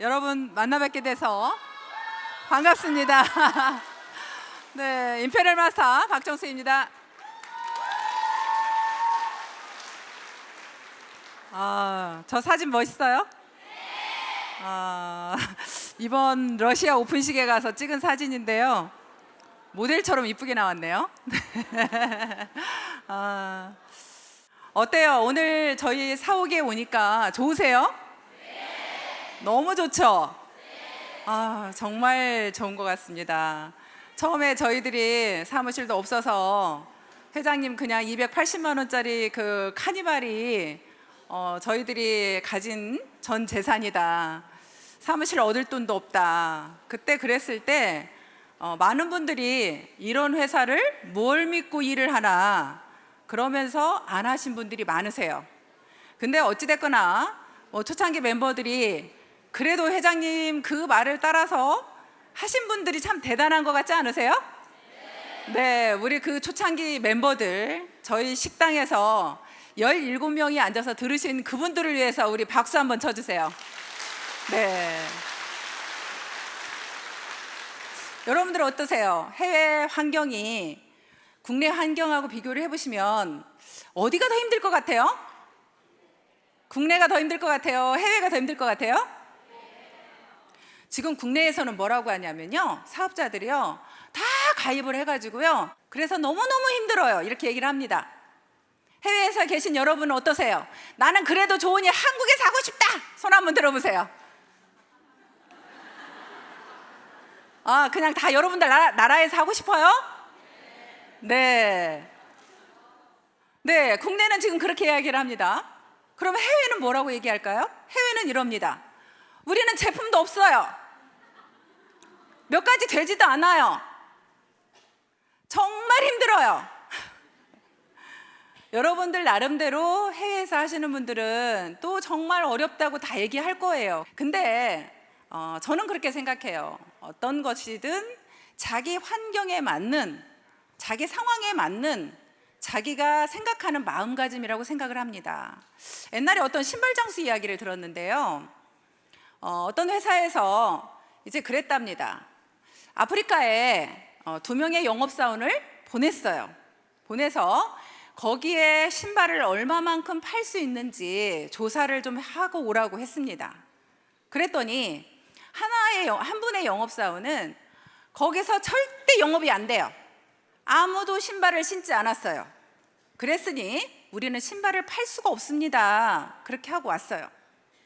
여러분 만나 뵙게 돼서 반갑습니다. 네, 임페리얼 마스터 박정수입니다. 저 사진 멋있어요? 이번 러시아 오픈식에 가서 찍은 사진인데요. 모델처럼 이쁘게 나왔네요. 어때요? 오늘 저희 사옥에 오니까 좋으세요? 너무 좋죠? 정말 좋은 것 같습니다. 처음에 저희들이 사무실도 없어서 회장님 그냥 280만 원짜리 그 카니발이 저희들이 가진 전 재산이다. 사무실 얻을 돈도 없다. 그때 그랬을 때 많은 분들이 이런 회사를 뭘 믿고 일을 하나 그러면서 안 하신 분들이 많으세요. 근데 어찌됐거나 초창기 멤버들이 그래도 회장님 그 말을 따라서 하신 분들이 참 대단한 것 같지 않으세요? 네, 우리 그 초창기 멤버들 저희 식당에서 17명이 앉아서 들으신 그분들을 위해서 우리 박수 한번 쳐주세요. 네. 여러분들 어떠세요? 해외 환경이 국내 환경하고 비교를 해보시면 어디가 더 힘들 것 같아요? 국내가 더 힘들 것 같아요? 해외가 더 힘들 것 같아요? 지금 국내에서는 뭐라고 하냐면요, 사업자들이요 다 가입을 해가지고요, 그래서 너무너무 힘들어요 이렇게 얘기를 합니다. 해외에서 계신 여러분은 어떠세요? 나는 그래도 좋으니 한국에 사고 싶다! 손 한번 들어보세요. 그냥 다 여러분들 나라에 사고 싶어요? 네. 네, 국내는 지금 그렇게 이야기를 합니다. 그럼 해외는 뭐라고 얘기할까요? 해외는 이럽니다. 우리는 제품도 없어요. 몇 가지 되지도 않아요. 정말 힘들어요. 여러분들 나름대로 해외에서 하시는 분들은 또 정말 어렵다고 다 얘기할 거예요. 근데 저는 그렇게 생각해요. 어떤 것이든 자기 환경에 맞는, 자기 상황에 맞는 자기가 생각하는 마음가짐이라고 생각을 합니다. 옛날에 어떤 신발 장수 이야기를 들었는데요. 어떤 회사에서 이제 그랬답니다. 아프리카에 2명의 영업사원을 보냈어요. 보내서 거기에 신발을 얼마만큼 팔 수 있는지 조사를 좀 하고 오라고 했습니다. 그랬더니 한 분의 영업사원은 거기서 절대 영업이 안 돼요. 아무도 신발을 신지 않았어요. 그랬으니 우리는 신발을 팔 수가 없습니다. 그렇게 하고 왔어요.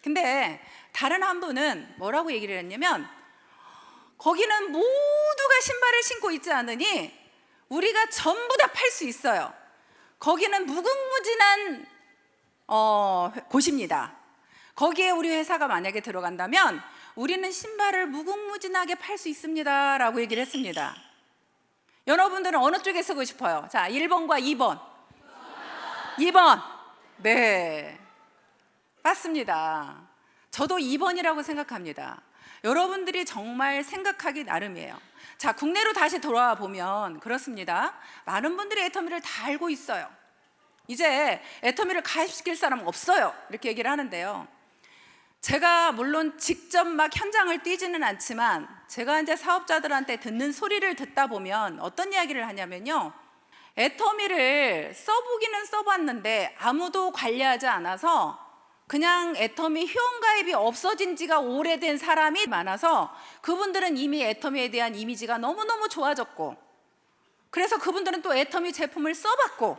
근데 다른 한 분은 뭐라고 얘기를 했냐면, 거기는 모두가 신발을 신고 있지 않으니 우리가 전부 다 팔 수 있어요. 거기는 무궁무진한 곳입니다. 거기에 우리 회사가 만약에 들어간다면 우리는 신발을 무궁무진하게 팔 수 있습니다 라고 얘기를 했습니다. 여러분들은 어느 쪽에 쓰고 싶어요? 자, 1번과 2번. 2번. 네, 맞습니다. 저도 2번이라고 생각합니다. 여러분들이 정말 생각하기 나름이에요. 자, 국내로 다시 돌아와 보면 그렇습니다. 많은 분들이 애터미를 다 알고 있어요. 이제 애터미를 가입시킬 사람은 없어요 이렇게 얘기를 하는데요, 제가 물론 직접 막 현장을 뛰지는 않지만 제가 이제 사업자들한테 듣는 소리를 듣다 보면 어떤 이야기를 하냐면요, 애터미를 써보기는 써봤는데 아무도 관리하지 않아서 그냥 애터미 회원가입이 없어진 지가 오래된 사람이 많아서 그분들은 이미 애터미에 대한 이미지가 너무너무 좋아졌고, 그래서 그분들은 또 애터미 제품을 써봤고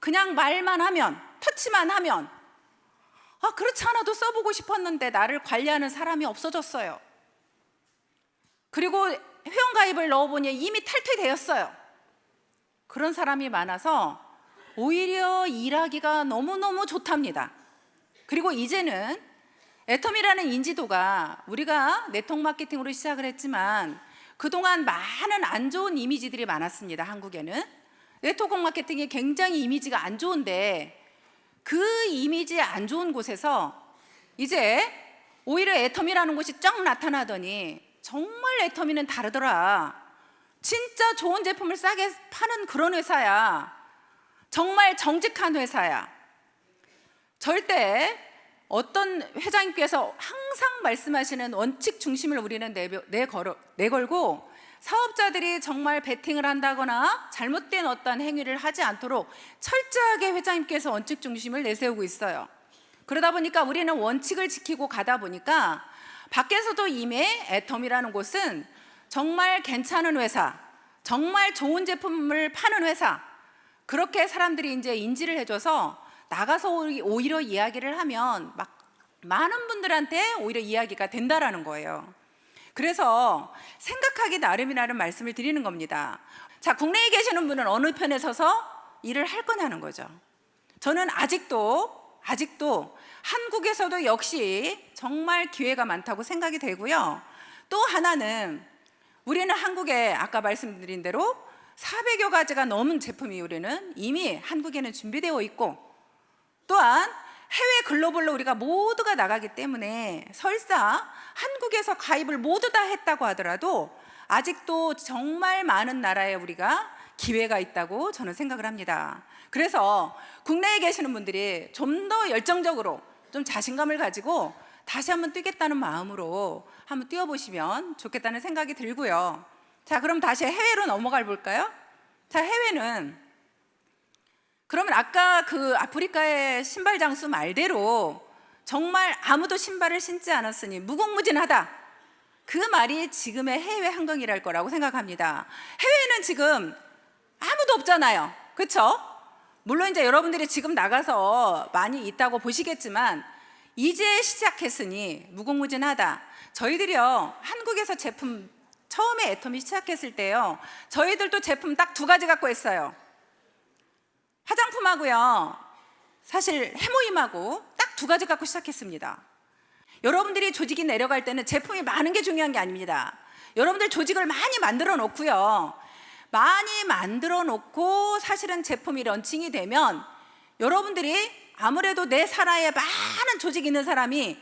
그냥 말만 하면, 터치만 하면 그렇지 않아도 써보고 싶었는데 나를 관리하는 사람이 없어졌어요. 그리고 회원가입을 넣어보니 이미 탈퇴되었어요. 그런 사람이 많아서 오히려 일하기가 너무너무 좋답니다. 그리고 이제는 애터미라는 인지도가, 우리가 네트워크 마케팅으로 시작을 했지만 그동안 많은 안 좋은 이미지들이 많았습니다. 한국에는 네트워크 마케팅이 굉장히 이미지가 안 좋은데, 그 이미지 안 좋은 곳에서 이제 오히려 애터미라는 곳이 쫙 나타나더니 정말 애터미는 다르더라, 진짜 좋은 제품을 싸게 파는 그런 회사야, 정말 정직한 회사야, 절대 어떤 회장님께서 항상 말씀하시는 원칙 중심을 우리는 내걸고 사업자들이 정말 베팅을 한다거나 잘못된 어떤 행위를 하지 않도록 철저하게 회장님께서 원칙 중심을 내세우고 있어요. 그러다 보니까 우리는 원칙을 지키고 가다 보니까 밖에서도 이미 애텀이라는 곳은 정말 괜찮은 회사, 정말 좋은 제품을 파는 회사, 그렇게 사람들이 이제 인지를 해줘서 나가서 오히려 이야기를 하면 막 많은 분들한테 오히려 이야기가 된다라는 거예요. 그래서 생각하기 나름이라는 말씀을 드리는 겁니다. 자, 국내에 계시는 분은 어느 편에 서서 일을 할 거냐는 거죠. 저는 아직도 한국에서도 역시 정말 기회가 많다고 생각이 되고요. 또 하나는 우리는 한국에 아까 말씀드린 대로 400여 가지가 넘은 제품이 우리는 이미 한국에는 준비되어 있고, 또한 해외 글로벌로 우리가 모두가 나가기 때문에 설사 한국에서 가입을 모두 다 했다고 하더라도 아직도 정말 많은 나라에 우리가 기회가 있다고 저는 생각을 합니다. 그래서 국내에 계시는 분들이 좀 더 열정적으로 좀 자신감을 가지고 다시 한번 뛰겠다는 마음으로 한번 뛰어보시면 좋겠다는 생각이 들고요. 자, 그럼 다시 해외로 넘어가 볼까요? 자, 해외는 그러면 아까 그 아프리카의 신발 장수 말대로 정말 아무도 신발을 신지 않았으니 무궁무진하다, 그 말이 지금의 해외 환경이랄 거라고 생각합니다. 해외에는 지금 아무도 없잖아요, 그렇죠? 물론 이제 여러분들이 지금 나가서 많이 있다고 보시겠지만 이제 시작했으니 무궁무진하다. 저희들이요, 한국에서 제품 처음에 애텀이 시작했을 때요, 저희들도 제품 딱 2가지 갖고 했어요. 화장품하고요, 사실 해모임하고 딱 2가지 갖고 시작했습니다. 여러분들이 조직이 내려갈 때는 제품이 많은 게 중요한 게 아닙니다. 여러분들 조직을 많이 만들어 놓고요, 많이 만들어 놓고 사실은 제품이 런칭이 되면 여러분들이 아무래도 내 산하에 많은 조직이 있는 사람이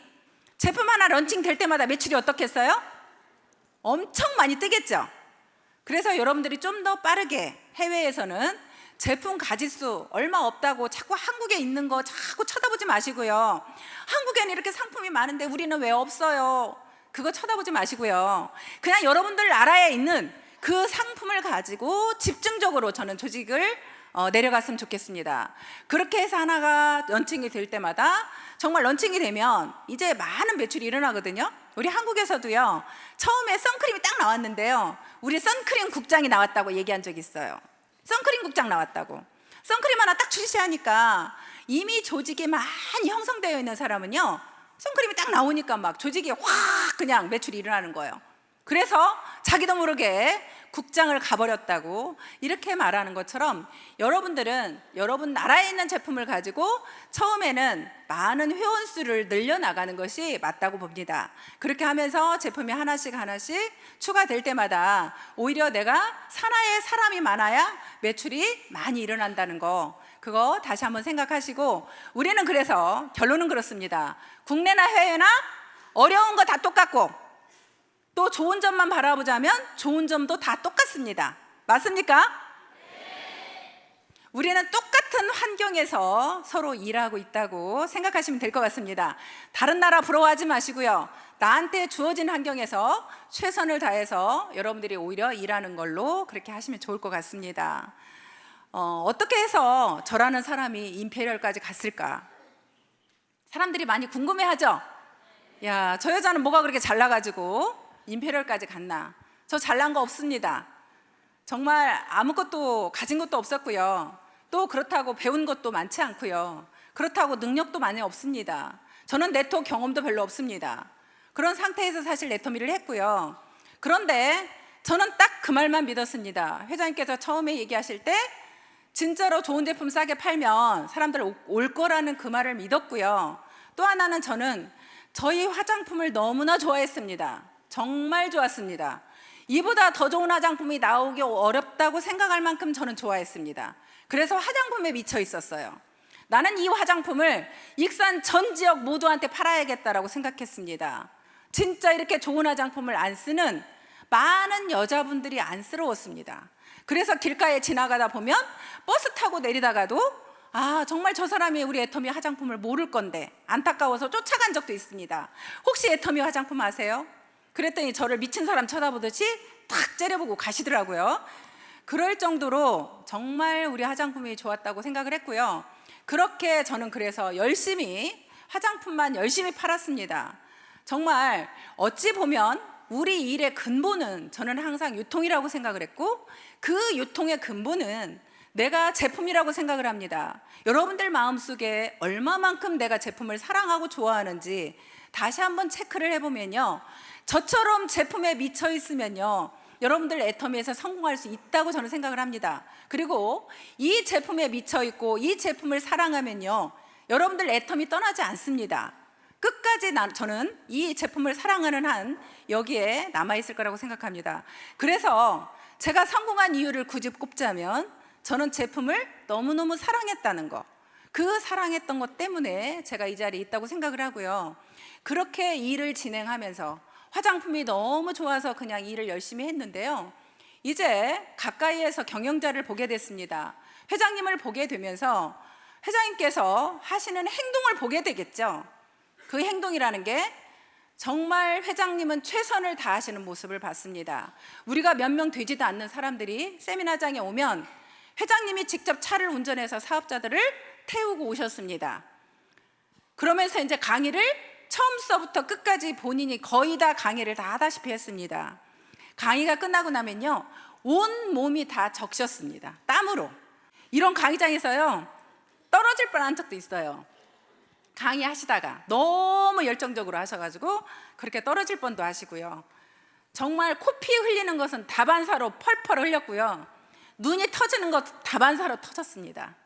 제품 하나 런칭 될 때마다 매출이 어떻겠어요? 엄청 많이 뜨겠죠. 그래서 여러분들이 좀 더 빠르게 해외에서는 제품 가짓수 얼마 없다고 자꾸 한국에 있는 거 자꾸 쳐다보지 마시고요. 한국에는 이렇게 상품이 많은데 우리는 왜 없어요? 그거 쳐다보지 마시고요. 그냥 여러분들 나라에 있는 그 상품을 가지고 집중적으로 저는 조직을 내려갔으면 좋겠습니다. 그렇게 해서 하나가 런칭이 될 때마다 정말 런칭이 되면 이제 많은 매출이 일어나거든요. 우리 한국에서도요, 처음에 선크림이 딱 나왔는데요, 우리 선크림 국장이 나왔다고 얘기한 적이 있어요. 선크림 국장 나왔다고. 선크림 하나 딱 출시하니까 이미 조직이 많이 형성되어 있는 사람은요, 선크림이 딱 나오니까 막 조직이 확 그냥 매출이 일어나는 거예요. 그래서 자기도 모르게 국장을 가버렸다고 이렇게 말하는 것처럼 여러분들은 여러분 나라에 있는 제품을 가지고 처음에는 많은 회원수를 늘려나가는 것이 맞다고 봅니다. 그렇게 하면서 제품이 하나씩 추가될 때마다 오히려 내가 산하에 사람이 많아야 매출이 많이 일어난다는 거, 그거 다시 한번 생각하시고, 우리는 그래서 결론은 그렇습니다. 국내나 해외나 어려운 거 다 똑같고 또 좋은 점만 바라보자면 좋은 점도 다 똑같습니다. 맞습니까? 네. 우리는 똑같은 환경에서 서로 일하고 있다고 생각하시면 될 것 같습니다. 다른 나라 부러워하지 마시고요, 나한테 주어진 환경에서 최선을 다해서 여러분들이 오히려 일하는 걸로 그렇게 하시면 좋을 것 같습니다. 어떻게 해서 저라는 사람이 임페리얼까지 갔을까? 사람들이 많이 궁금해하죠? 야, 저 여자는 뭐가 그렇게 잘나가지고 임페리얼까지 갔나? 저 잘난 거 없습니다. 정말 아무것도 가진 것도 없었고요, 또 그렇다고 배운 것도 많지 않고요, 그렇다고 능력도 많이 없습니다. 저는 네트워크 경험도 별로 없습니다. 그런 상태에서 사실 네터미를 했고요. 그런데 저는 딱 그 말만 믿었습니다. 회장님께서 처음에 얘기하실 때 진짜로 좋은 제품 싸게 팔면 사람들 올 거라는 그 말을 믿었고요. 또 하나는 저는 저희 화장품을 너무나 좋아했습니다. 정말 좋았습니다. 이보다 더 좋은 화장품이 나오기 어렵다고 생각할 만큼 저는 좋아했습니다. 그래서 화장품에 미쳐 있었어요. 나는 이 화장품을 익산 전 지역 모두한테 팔아야겠다라고 생각했습니다. 진짜 이렇게 좋은 화장품을 안 쓰는 많은 여자분들이 안쓰러웠습니다. 그래서 길가에 지나가다 보면 버스 타고 내리다가도 정말 저 사람이 우리 애터미 화장품을 모를 건데 안타까워서 쫓아간 적도 있습니다. 혹시 애터미 화장품 아세요? 그랬더니 저를 미친 사람 쳐다보듯이 탁 째려보고 가시더라고요. 그럴 정도로 정말 우리 화장품이 좋았다고 생각을 했고요. 그렇게 저는 그래서 화장품만 열심히 팔았습니다. 정말 어찌 보면 우리 일의 근본은 저는 항상 유통이라고 생각을 했고, 그 유통의 근본은 내가 제품이라고 생각을 합니다. 여러분들 마음속에 얼마만큼 내가 제품을 사랑하고 좋아하는지 다시 한번 체크를 해보면요, 저처럼 제품에 미쳐 있으면요, 여러분들 애터미에서 성공할 수 있다고 저는 생각을 합니다. 그리고 이 제품에 미쳐 있고 이 제품을 사랑하면요, 여러분들 애터미 떠나지 않습니다. 끝까지 저는 이 제품을 사랑하는 한 여기에 남아있을 거라고 생각합니다. 그래서 제가 성공한 이유를 굳이 꼽자면 저는 제품을 너무너무 사랑했다는 거, 그 사랑했던 것 때문에 제가 이 자리에 있다고 생각을 하고요. 그렇게 일을 진행하면서 화장품이 너무 좋아서 그냥 일을 열심히 했는데요, 이제 가까이에서 경영자를 보게 됐습니다. 회장님을 보게 되면서 회장님께서 하시는 행동을 보게 되겠죠. 그 행동이라는 게 정말 회장님은 최선을 다하시는 모습을 봤습니다. 우리가 몇 명 되지도 않는 사람들이 세미나장에 오면 회장님이 직접 차를 운전해서 사업자들을 태우고 오셨습니다. 그러면서 이제 강의를 처음서부터 끝까지 본인이 거의 다 강의를 다 하다시피 했습니다. 강의가 끝나고 나면요, 온 몸이 다 적셨습니다. 땀으로. 이런 강의장에서요, 떨어질 뻔한 적도 있어요. 강의하시다가 너무 열정적으로 하셔가지고 그렇게 떨어질 뻔도 하시고요. 정말 코피 흘리는 것은 다반사로 펄펄 흘렸고요. 눈이 터지는 것도 다반사로 터졌습니다.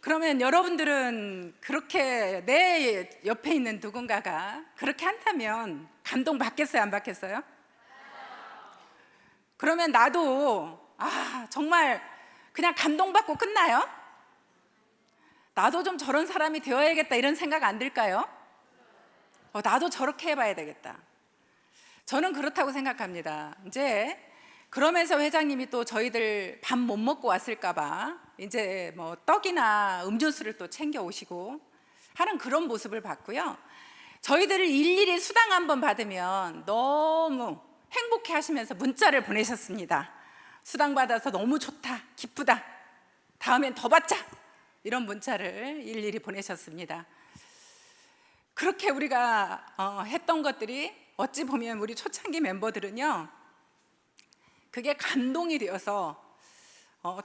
그러면 여러분들은 그렇게 내 옆에 있는 누군가가 그렇게 한다면 감동 받겠어요, 안 받겠어요? 그러면 나도 정말 그냥 감동받고 끝나요? 나도 좀 저런 사람이 되어야겠다 이런 생각 안 들까요? 나도 저렇게 해봐야 되겠다. 저는 그렇다고 생각합니다. 이제 그러면서 회장님이 또 저희들 밥 못 먹고 왔을까봐 이제 뭐 떡이나 음료수를 또 챙겨 오시고 하는 그런 모습을 봤고요. 저희들을 일일이 수당 한번 받으면 너무 행복해 하시면서 문자를 보내셨습니다. 수당 받아서 너무 좋다, 기쁘다, 다음엔 더 받자, 이런 문자를 일일이 보내셨습니다. 그렇게 우리가 했던 것들이 어찌 보면 우리 초창기 멤버들은요, 그게 감동이 되어서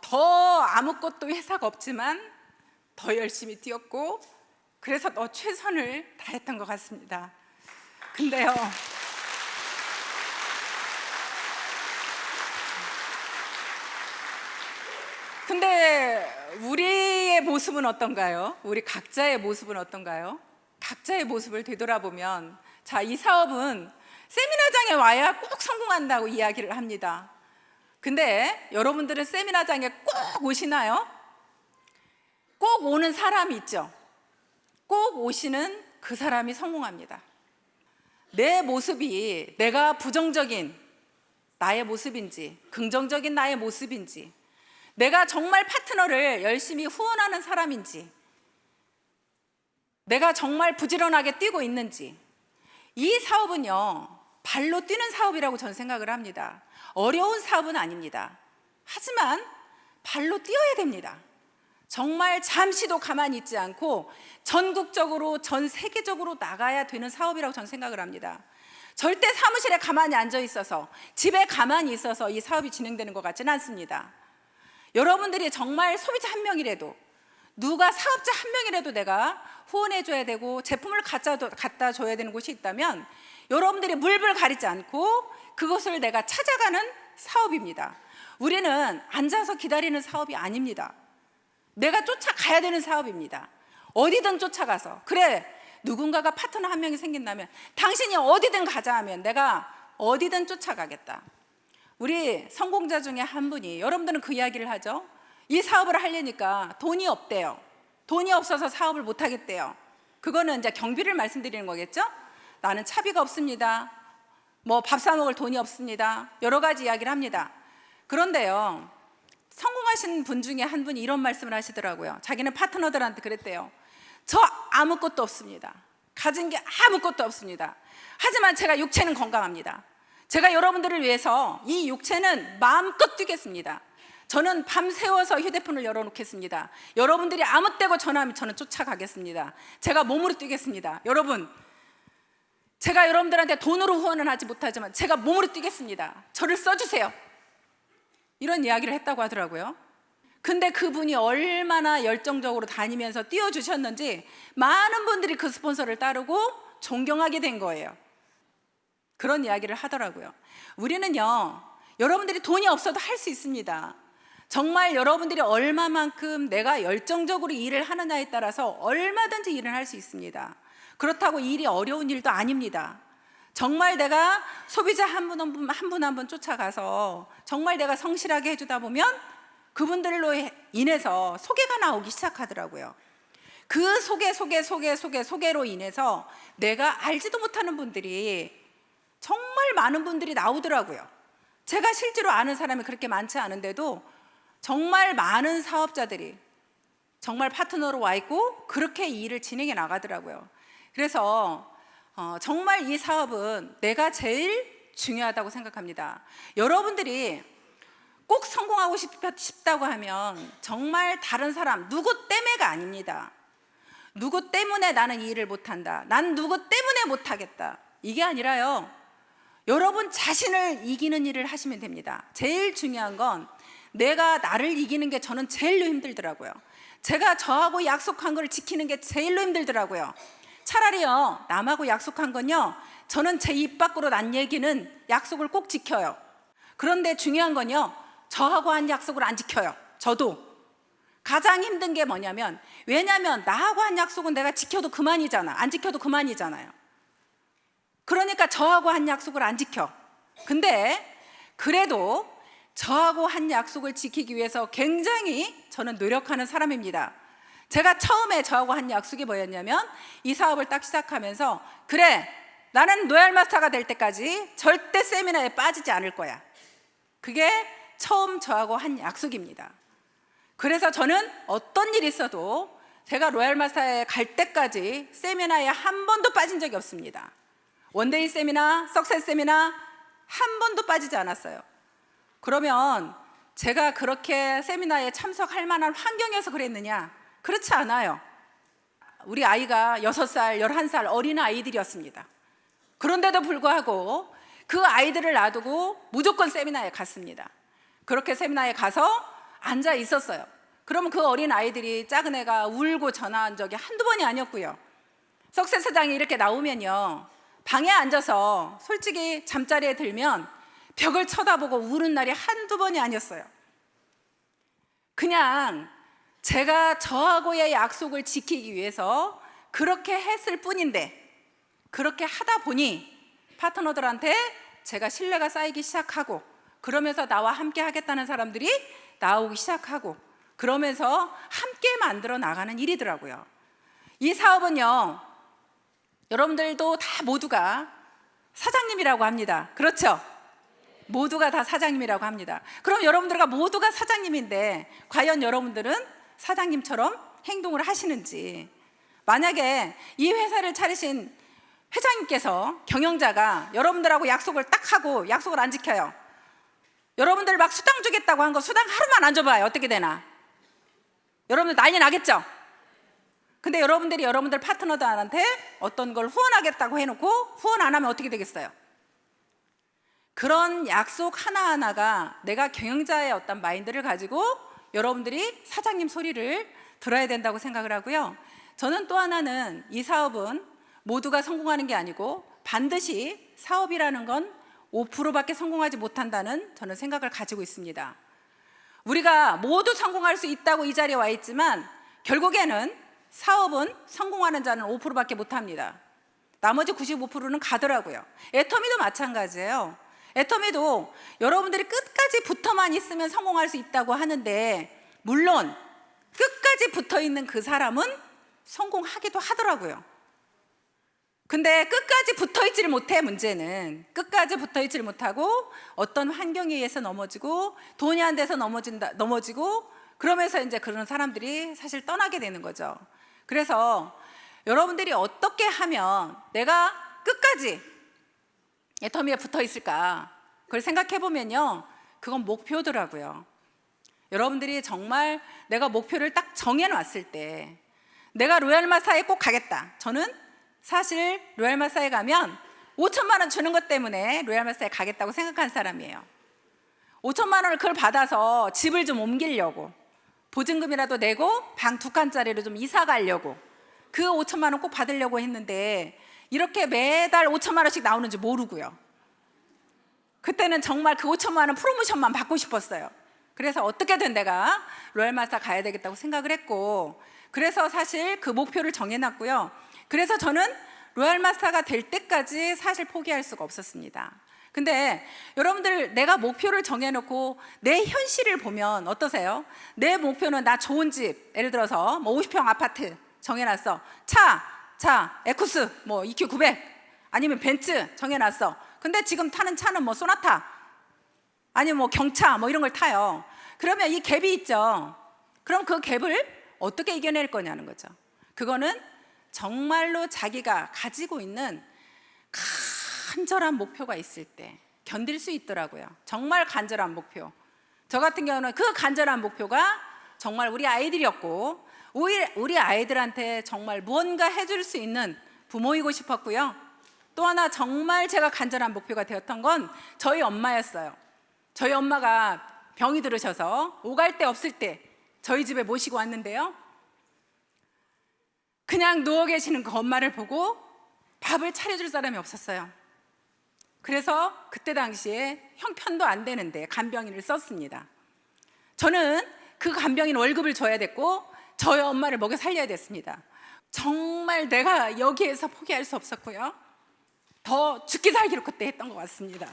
더 아무것도 회사가 없지만 더 열심히 뛰었고, 그래서 더 최선을 다했던 것 같습니다. 근데요, 우리의 모습은 어떤가요? 우리 각자의 모습은 어떤가요? 각자의 모습을 되돌아보면, 자, 이 사업은 세미나장에 와야 꼭 성공한다고 이야기를 합니다. 근데 여러분들은 세미나장에 꼭 오시나요? 꼭 오는 사람이 있죠. 꼭 오시는 그 사람이 성공합니다. 내 모습이 내가 부정적인 나의 모습인지 긍정적인 나의 모습인지, 내가 정말 파트너를 열심히 후원하는 사람인지, 내가 정말 부지런하게 뛰고 있는지, 이 사업은요, 발로 뛰는 사업이라고 저는 생각을 합니다. 어려운 사업은 아닙니다. 하지만 발로 뛰어야 됩니다. 정말 잠시도 가만히 있지 않고 전국적으로, 전 세계적으로 나가야 되는 사업이라고 저는 생각을 합니다. 절대 사무실에 가만히 앉아 있어서, 집에 가만히 있어서 이 사업이 진행되는 것 같지는 않습니다. 여러분들이 정말 소비자 한 명이라도, 누가 사업자 한 명이라도 내가 후원해 줘야 되고 제품을 갖다 줘야 되는 곳이 있다면 여러분들이 물불 가리지 않고 그것을 내가 찾아가는 사업입니다. 우리는 앉아서 기다리는 사업이 아닙니다. 내가 쫓아가야 되는 사업입니다. 어디든 쫓아가서, 그래, 누군가가 파트너 한 명이 생긴다면 당신이 어디든 가자 하면 내가 어디든 쫓아가겠다. 우리 성공자 중에 한 분이, 여러분들은 그 이야기를 하죠. 이 사업을 하려니까 돈이 없대요. 돈이 없어서 사업을 못 하겠대요. 그거는 이제 경비를 말씀드리는 거겠죠? 나는 차비가 없습니다. 뭐 밥 사 먹을 돈이 없습니다. 여러 가지 이야기를 합니다. 그런데요, 성공하신 분 중에 한 분이 이런 말씀을 하시더라고요. 자기는 파트너들한테 그랬대요. 저 아무것도 없습니다. 가진 게 아무것도 없습니다. 하지만 제가 육체는 건강합니다. 제가 여러분들을 위해서 이 육체는 마음껏 뛰겠습니다. 저는 밤새워서 휴대폰을 열어놓겠습니다. 여러분들이 아무 때고 전화하면 저는 쫓아가겠습니다. 제가 몸으로 뛰겠습니다. 여러분, 제가 여러분들한테 돈으로 후원은 하지 못하지만 제가 몸으로 뛰겠습니다. 저를 써주세요. 이런 이야기를 했다고 하더라고요. 근데 그분이 얼마나 열정적으로 다니면서 띄워주셨는지 많은 분들이 그 스폰서를 따르고 존경하게 된 거예요. 그런 이야기를 하더라고요. 우리는요, 여러분들이 돈이 없어도 할 수 있습니다. 정말 여러분들이 얼마만큼 내가 열정적으로 일을 하느냐에 따라서 얼마든지 일을 할 수 있습니다. 그렇다고 일이 어려운 일도 아닙니다. 정말 내가 소비자 한 분 한 분 쫓아가서 정말 내가 성실하게 해주다 보면 그분들로 인해서 소개가 나오기 시작하더라고요. 그 소개로 인해서 내가 알지도 못하는 분들이 정말 많은 분들이 나오더라고요. 제가 실제로 아는 사람이 그렇게 많지 않은데도 정말 많은 사업자들이 정말 파트너로 와 있고 그렇게 이 일을 진행해 나가더라고요. 그래서 정말 이 사업은 내가 제일 중요하다고 생각합니다. 여러분들이 꼭 성공하고 싶다고 하면 정말 다른 사람 누구 때문에가 아닙니다. 누구 때문에 나는 이 일을 못한다, 난 누구 때문에 못하겠다, 이게 아니라요, 여러분 자신을 이기는 일을 하시면 됩니다. 제일 중요한 건 내가 나를 이기는 게 저는 제일로 힘들더라고요. 제가 저하고 약속한 걸 지키는 게 제일로 힘들더라고요. 차라리요, 남하고 약속한 건요, 저는 제 입 밖으로 난 얘기는 약속을 꼭 지켜요. 그런데 중요한 건요, 저하고 한 약속을 안 지켜요. 저도. 가장 힘든 게 뭐냐면, 왜냐면 나하고 한 약속은 내가 지켜도 그만이잖아. 안 지켜도 그만이잖아요. 그러니까 저하고 한 약속을 안 지켜. 근데 그래도 저하고 한 약속을 지키기 위해서 굉장히 저는 노력하는 사람입니다. 제가 처음에 저하고 한 약속이 뭐였냐면, 이 사업을 딱 시작하면서 그래, 나는 로얄 마스터가 될 때까지 절대 세미나에 빠지지 않을 거야. 그게 처음 저하고 한 약속입니다. 그래서 저는 어떤 일이 있어도 제가 로얄 마스터에 갈 때까지 세미나에 한 번도 빠진 적이 없습니다. 원데이 세미나, 석세스 세미나 한 번도 빠지지 않았어요. 그러면 제가 그렇게 세미나에 참석할 만한 환경에서 그랬느냐? 그렇지 않아요. 우리 아이가 6살, 11살 어린 아이들이었습니다. 그런데도 불구하고 그 아이들을 놔두고 무조건 세미나에 갔습니다. 그렇게 세미나에 가서 앉아 있었어요. 그러면 그 어린 아이들이, 작은 애가 울고 전화한 적이 한두 번이 아니었고요. 석세사장이 이렇게 나오면요, 방에 앉아서 솔직히 잠자리에 들면 벽을 쳐다보고 우는 날이 한두 번이 아니었어요. 그냥 제가 저하고의 약속을 지키기 위해서 그렇게 했을 뿐인데, 그렇게 하다 보니 파트너들한테 제가 신뢰가 쌓이기 시작하고, 그러면서 나와 함께 하겠다는 사람들이 나오기 시작하고, 그러면서 함께 만들어 나가는 일이더라고요. 이 사업은요, 여러분들도 다 모두가 사장님이라고 합니다. 그렇죠? 모두가 다 사장님이라고 합니다. 그럼 여러분들과 모두가 사장님인데 과연 여러분들은 사장님처럼 행동을 하시는지, 만약에 이 회사를 차리신 회장님께서, 경영자가 여러분들하고 약속을 딱 하고 약속을 안 지켜요. 여러분들 막 수당 주겠다고 한 거 수당 하루만 안 줘봐요. 어떻게 되나? 여러분들 난리 나겠죠? 근데 여러분들이 여러분들 파트너들한테 어떤 걸 후원하겠다고 해놓고 후원 안 하면 어떻게 되겠어요? 그런 약속 하나하나가 내가 경영자의 어떤 마인드를 가지고 여러분들이 사장님 소리를 들어야 된다고 생각을 하고요. 저는 또 하나는, 이 사업은 모두가 성공하는 게 아니고 반드시 사업이라는 건 5%밖에 성공하지 못한다는 저는 생각을 가지고 있습니다. 우리가 모두 성공할 수 있다고 이 자리에 와 있지만 결국에는 사업은 성공하는 자는 5%밖에 못합니다. 나머지 95%는 가더라고요. 애터미도 마찬가지예요. 애터미도 여러분들이 끝까지 붙어만 있으면 성공할 수 있다고 하는데, 물론 끝까지 붙어 있는 그 사람은 성공하기도 하더라고요. 근데 끝까지 붙어있지를 못해. 문제는 끝까지 붙어있지를 못하고 어떤 환경에 의해서 넘어지고 돈이 안 돼서 넘어지고 그러면서 이제 그런 사람들이 사실 떠나게 되는 거죠. 그래서 여러분들이 어떻게 하면 내가 끝까지 애터미에 붙어 있을까, 그걸 생각해 보면요, 그건 목표더라고요. 여러분들이 정말 내가 목표를 딱 정해놨을 때, 내가 로얄 마사에 꼭 가겠다. 저는 사실 로얄 마사에 가면 5천만 원 주는 것 때문에 로얄 마사에 가겠다고 생각한 사람이에요. 5천만 원을 그걸 받아서 집을 좀 옮기려고, 보증금이라도 내고 방 2칸짜리로 좀 이사 가려고, 그 5천만 원 꼭 받으려고 했는데 이렇게 매달 5천만 원씩 나오는지 모르고요. 그때는 정말 그 5천만 원 프로모션만 받고 싶었어요. 그래서 어떻게든 내가 로얄 마사 가야 되겠다고 생각을 했고, 그래서 사실 그 목표를 정해놨고요. 그래서 저는 로얄 마사가 될 때까지 사실 포기할 수가 없었습니다. 근데 여러분들, 내가 목표를 정해놓고 내 현실을 보면 어떠세요? 내 목표는 나 좋은 집, 예를 들어서 뭐 50평 아파트 정해놨어. 차 에쿠스 뭐 EQ 900 아니면 벤츠 정해놨어. 근데 지금 타는 차는 뭐 소나타 아니면 뭐 경차 뭐 이런 걸 타요. 그러면 이 갭이 있죠. 그럼 그 갭을 어떻게 이겨낼 거냐는 거죠. 그거는 정말로 자기가 가지고 있는 간절한 목표가 있을 때 견딜 수 있더라고요. 정말 간절한 목표. 저 같은 경우는 그 간절한 목표가 정말 우리 아이들이었고, 우리 아이들한테 정말 무언가 해줄 수 있는 부모이고 싶었고요. 또 하나 정말 제가 간절한 목표가 되었던 건 저희 엄마였어요. 저희 엄마가 병이 들으셔서 오갈 데 없을 때 저희 집에 모시고 왔는데요, 그냥 누워 계시는 그 엄마를 보고 밥을 차려줄 사람이 없었어요. 그래서 그때 당시에 형편도 안 되는데 간병인을 썼습니다. 저는 그 간병인 월급을 줘야 됐고 저희 엄마를 먹여 살려야 됐습니다. 정말 내가 여기에서 포기할 수 없었고요. 더 죽기 살기로 그때 했던 것 같습니다.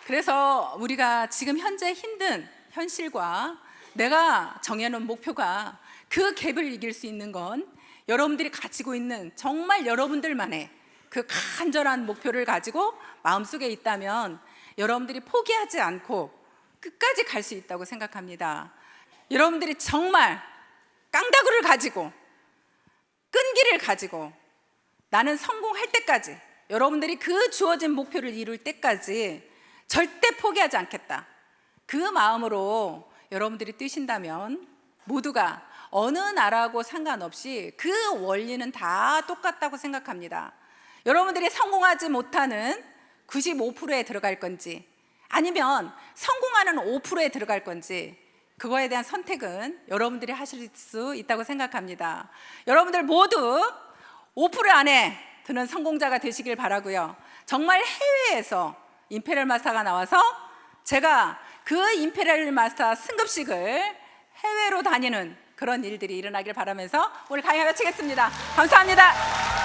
그래서 우리가 지금 현재 힘든 현실과 내가 정해놓은 목표가 그 갭을 이길 수 있는 건 여러분들이 가지고 있는 정말 여러분들만의 그 간절한 목표를 가지고 마음속에 있다면 여러분들이 포기하지 않고 끝까지 갈 수 있다고 생각합니다. 여러분들이 정말 깡다구를 가지고 끈기를 가지고 나는 성공할 때까지, 여러분들이 그 주어진 목표를 이룰 때까지 절대 포기하지 않겠다, 그 마음으로 여러분들이 뛰신다면 모두가 어느 나라하고 상관없이 그 원리는 다 똑같다고 생각합니다. 여러분들이 성공하지 못하는 95%에 들어갈 건지 아니면 성공하는 5%에 들어갈 건지, 그거에 대한 선택은 여러분들이 하실 수 있다고 생각합니다. 여러분들 모두 5% 안에 드는 성공자가 되시길 바라고요. 정말 해외에서 임페리얼 마스터가 나와서 제가 그 임페리얼 마스터 승급식을 해외로 다니는 그런 일들이 일어나길 바라면서 오늘 강의 마치겠습니다. 감사합니다.